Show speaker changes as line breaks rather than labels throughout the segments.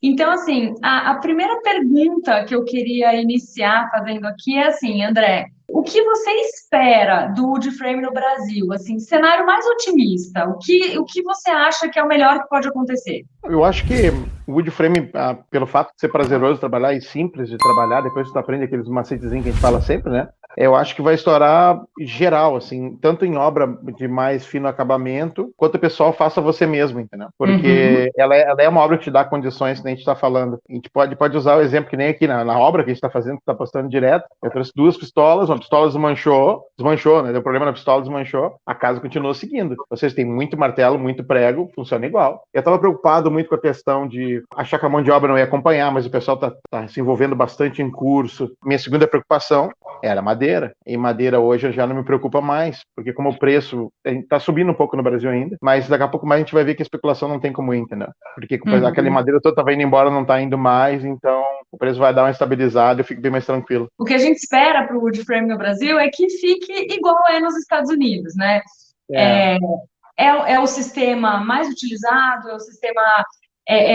Então, assim, a primeira pergunta que eu queria iniciar fazendo aqui é assim, André, o que você espera do Woodframe no Brasil? Assim, cenário mais otimista, o que você acha que é o melhor que pode acontecer?
Eu acho que o wood frame, pelo fato de ser prazeroso de trabalhar e simples de trabalhar, depois tu aprende aqueles macetezinhos que a gente fala sempre, né? Eu acho que vai estourar geral, assim, tanto em obra de mais fino acabamento, quanto o pessoal faça você mesmo, entendeu?
Uhum,
Porque ela é uma obra que te dá condições que a gente está falando. A gente pode usar o exemplo que nem aqui na obra que a gente está fazendo, que está postando direto. Eu trouxe duas pistolas, uma pistola desmanchou, né? Deu problema na pistola, desmanchou, a casa continuou seguindo. Vocês têm muito martelo, muito prego, funciona igual. Eu estava preocupado muito com a questão de achar que a mão de obra não ia acompanhar, mas o pessoal tá se envolvendo bastante em curso. Minha segunda preocupação era madeira. E madeira hoje já não me preocupa mais, porque como o preço está subindo um pouco no Brasil ainda, mas daqui a pouco mais a gente vai ver que a especulação não tem como ir, entendeu? Porque aquela
uhum.
madeira toda estava indo embora, não está indo mais, então o preço vai dar uma estabilizada e eu fico bem mais tranquilo.
O que a gente espera para o Woodframe no Brasil é que fique igual é nos Estados Unidos, né?
É,
É o sistema mais utilizado, é o sistema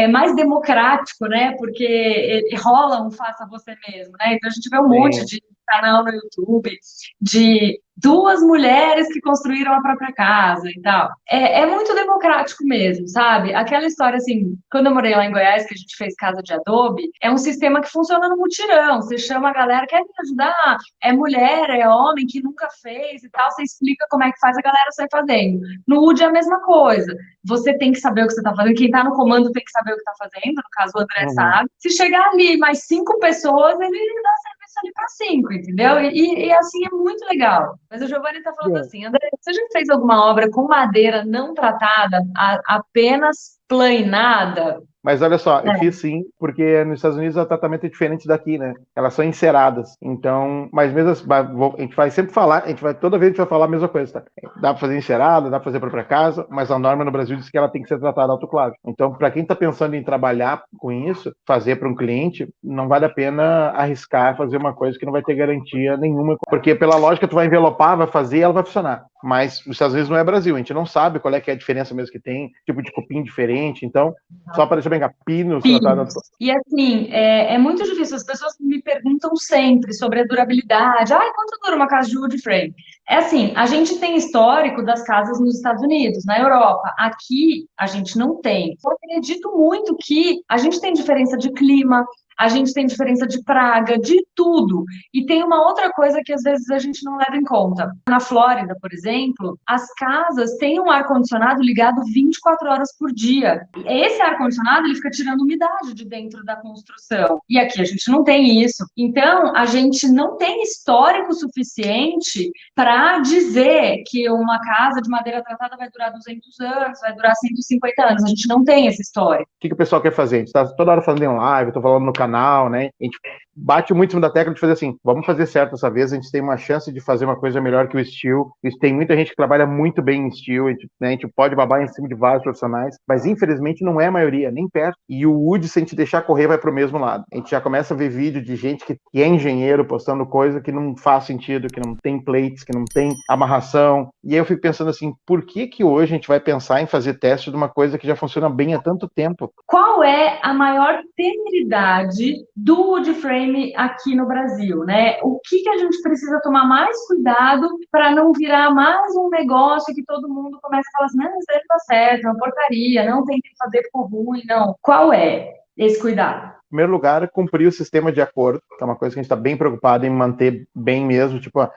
mais democrático, né? Porque rola um faça você mesmo, né? Então a gente vê um monte
sim.
de canal no YouTube de duas mulheres que construíram a própria casa e tal. É muito democrático mesmo, sabe? Aquela história assim, quando eu morei lá em Goiás, que a gente fez casa de adobe, é um sistema que funciona no mutirão. Você chama a galera, quer me ajudar? É mulher, é homem que nunca fez e tal. Você explica como é que faz, a galera sai fazendo. No UD é a mesma coisa. Você tem que saber o que você está fazendo. Quem está no comando tem que saber o que está fazendo. No caso, o André
Uhum.
sabe. Se chegar ali mais 5 pessoas, ele dá serviço ali para 5, entendeu? E assim é muito legal. Mas o Giovanni está falando assim, André, você já fez alguma obra com madeira não tratada, apenas plainada?
Mas olha só, eu
É.
fiz sim, porque nos Estados Unidos o tratamento é diferente daqui, né? Elas são enceradas. Então, mas mesmo assim, a gente vai sempre falar, toda vez a gente vai falar a mesma coisa, tá? Dá para fazer encerada, dá para fazer própria casa, mas a norma no Brasil diz que ela tem que ser tratada autoclave. Então, para quem está pensando em trabalhar com isso, fazer para um cliente, não vale a pena arriscar fazer uma coisa que não vai ter garantia nenhuma, porque pela lógica tu vai envelopar, vai fazer, ela vai funcionar. Mas os Estados Unidos não é Brasil, a gente não sabe qual é que é a diferença mesmo que tem, tipo de cupim diferente, então só para deixar bem claro, pinos tratados.
Pinos. E assim, é muito difícil. As pessoas me perguntam sempre sobre a durabilidade. Ah, quanto dura uma casa de wood frame? É assim, a gente tem histórico das casas nos Estados Unidos, na Europa. Aqui a gente não tem. Eu acredito muito que a gente tem diferença de clima, a gente tem diferença de praga, de tudo. E tem uma outra coisa que às vezes a gente não leva em conta. Na Flórida, por exemplo, as casas têm um ar-condicionado ligado 24 horas por dia. Esse ar-condicionado ele fica tirando umidade de dentro da construção. E aqui a gente não tem isso. Então, a gente não tem histórico suficiente para dizer que uma casa de madeira tratada vai durar 200 anos, vai durar 150 anos. A gente não tem esse histórico.
O que o pessoal quer fazer? A gente está toda hora fazendo em live, estou falando no canal, né? A gente bate muito em cima da tecla de fazer assim, vamos fazer certo dessa vez, a gente tem uma chance de fazer uma coisa melhor que o steel. Tem muita gente que trabalha muito bem em steel, a gente pode babar em cima de vários profissionais, mas infelizmente não é a maioria, nem perto. E o wood, se a gente deixar correr, vai para o mesmo lado. A gente já começa a ver vídeo de gente que é engenheiro postando coisa que não faz sentido, que não tem plates, que não tem amarração. E aí eu fico pensando assim, por que que hoje a gente vai pensar em fazer teste de uma coisa que já funciona bem há tanto tempo?
Qual é a maior temeridade do wood frame aqui no Brasil, né? O que a gente precisa tomar mais cuidado para não virar mais um negócio que todo mundo começa a falar assim, não, isso aí não tá certo, é uma porcaria, não tem que fazer por ruim, não. Qual é esse cuidado?
Em primeiro lugar, cumprir o sistema de acordo, que é uma coisa que a gente está bem preocupado em manter bem mesmo. Tipo,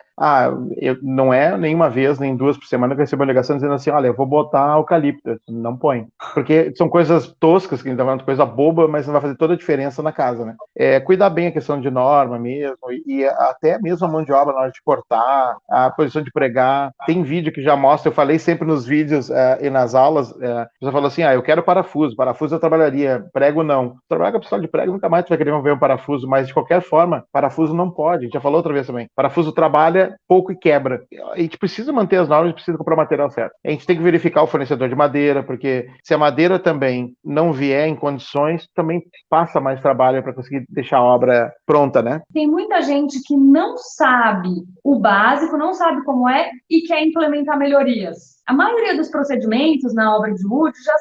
não é nenhuma vez, nem duas por semana que eu recebo uma ligação dizendo assim: olha, eu vou botar eucalipto. Não põe. Porque são coisas toscas, que a gente tá falando, coisa boba, mas não vai fazer toda a diferença na casa, né? Cuidar bem a questão de norma mesmo, e até mesmo a mão de obra na hora de cortar, a posição de pregar. Tem vídeo que já mostra, eu falei sempre nos vídeos e nas aulas, você falou assim: eu quero parafuso eu trabalharia, prego não. Trabalhar com a pistola de prego, nunca mais tu vai querer ver um parafuso, mas de qualquer forma, parafuso não pode. A gente já falou outra vez também. Parafuso trabalha pouco e quebra. A gente precisa manter as normas, a gente precisa comprar o material certo. A gente tem que verificar o fornecedor de madeira, porque se a madeira também não vier em condições, também passa mais trabalho para conseguir deixar a obra pronta, né?
Tem muita gente que não sabe o básico, não sabe como é e quer implementar melhorias. A maioria dos procedimentos na obra de wood já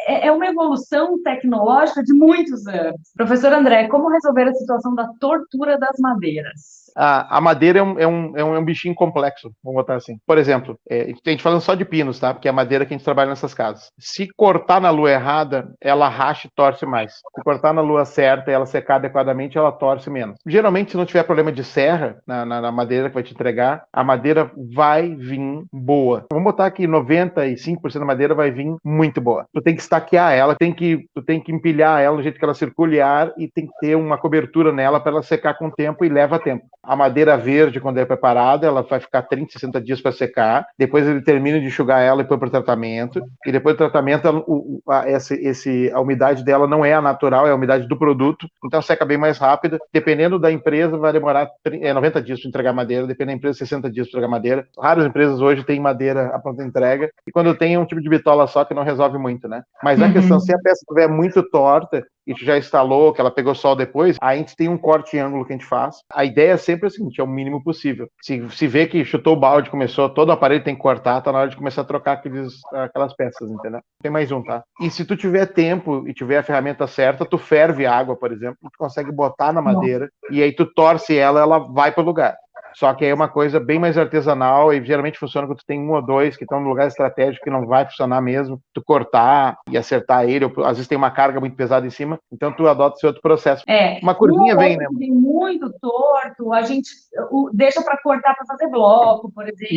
é uma evolução tecnológica de muitos anos. Professor André, como resolver a situação da tortura das madeiras?
A madeira é um bichinho complexo, vamos botar assim. Por exemplo, a gente falando só de pinos, tá? Porque é a madeira que a gente trabalha nessas casas. Se cortar na lua errada, ela racha e torce mais. Se cortar na lua certa e ela secar adequadamente, ela torce menos. Geralmente, se não tiver problema de serra na madeira que vai te entregar, a madeira vai vir boa. Vamos botar que 95% da madeira vai vir muito boa. Tu tem que estaquear ela, tu tem que empilhar ela do jeito que ela circule ar e tem que ter uma cobertura nela para ela secar com o tempo e leva tempo. A madeira verde, quando é preparada, ela vai ficar 30, 60 dias para secar. Depois ele termina de enxugar ela e põe para o tratamento. E depois do tratamento, a umidade dela não é a natural, é a umidade do produto. Então seca bem mais rápido. Dependendo da empresa, vai demorar 90 dias para entregar madeira. Dependendo da empresa, 60 dias para entregar madeira. Raras empresas hoje têm madeira à pronta entrega. E quando tem, é um tipo de bitola só que não resolve muito, né? Mas a questão, se a peça estiver muito torta, e tu já instalou, que ela pegou sol depois, aí a gente tem um corte em ângulo que a gente faz. A ideia é sempre o seguinte, é o mínimo possível. Se vê que chutou o balde, começou, todo o aparelho tem que cortar, tá na hora de começar a trocar aquelas peças, entendeu? Tem mais um, tá? E se tu tiver tempo e tiver a ferramenta certa, tu ferve água, por exemplo, tu consegue botar na madeira, e aí tu torce ela vai pro lugar. Só que aí é uma coisa bem mais artesanal e geralmente funciona quando tu tem um ou dois que estão no lugar estratégico que não vai funcionar mesmo, tu cortar e acertar ele, ou às vezes tem uma carga muito pesada em cima, então tu adota esse outro processo. Uma curvinha vem, né?
Tem muito torto, a gente deixa para cortar para fazer bloco, por exemplo.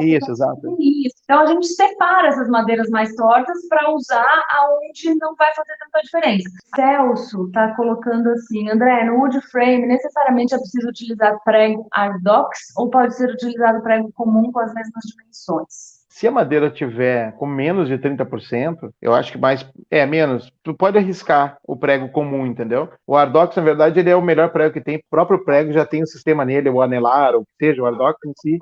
Isso, exato.
Então a gente separa essas madeiras mais tortas para usar aonde não vai fazer tanta diferença. Celso está colocando assim, André, no wood frame necessariamente é preciso utilizar prego Ardox ou pode ser utilizado prego comum com as mesmas dimensões?
Se a madeira tiver com menos de 30%, eu acho que menos, tu pode arriscar o prego comum, entendeu? O Ardox, na verdade, ele é o melhor prego que tem. O próprio prego já tem um sistema nele, o anelar, ou o que seja, o Ardox em si,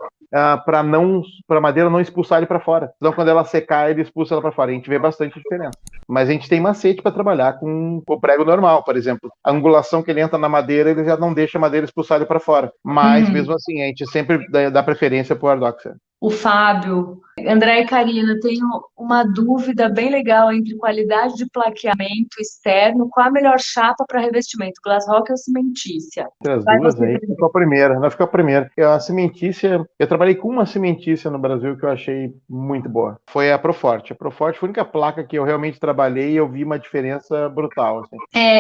para a madeira não expulsar ele para fora. Então, quando ela secar, ele expulsa ela para fora. A gente vê bastante diferença. Mas a gente tem macete para trabalhar com o prego normal, por exemplo. A angulação que ele entra na madeira, ele já não deixa a madeira expulsar ele para fora. Mas, mesmo assim, a gente sempre dá preferência para o Ardox.
O Fábio, André e Karina, tenho uma dúvida bem legal entre qualidade de plaqueamento externo, qual a melhor chapa para revestimento, glass rock ou cimentícia?
As duas aí, ficou a primeira, não ficou a primeira. A cimentícia, eu trabalhei com uma cimentícia no Brasil que eu achei muito boa. Foi a Proforte. A Proforte foi a única placa que eu realmente trabalhei e eu vi uma diferença brutal. Assim.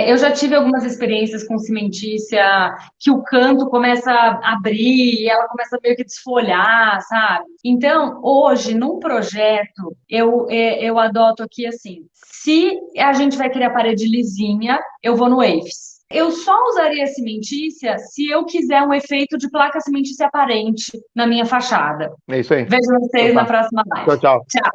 Eu já tive algumas experiências com cimentícia que o canto começa a abrir e ela começa meio que desfolhar, sabe? Então, hoje, num projeto, eu adoto aqui assim, se a gente vai criar parede lisinha, eu vou no AFES. Eu só usaria cimentícia se eu quiser um efeito de placa cimentícia aparente na minha fachada.
É isso aí.
Vejo vocês na próxima live.
Tchau, tchau.
Tchau.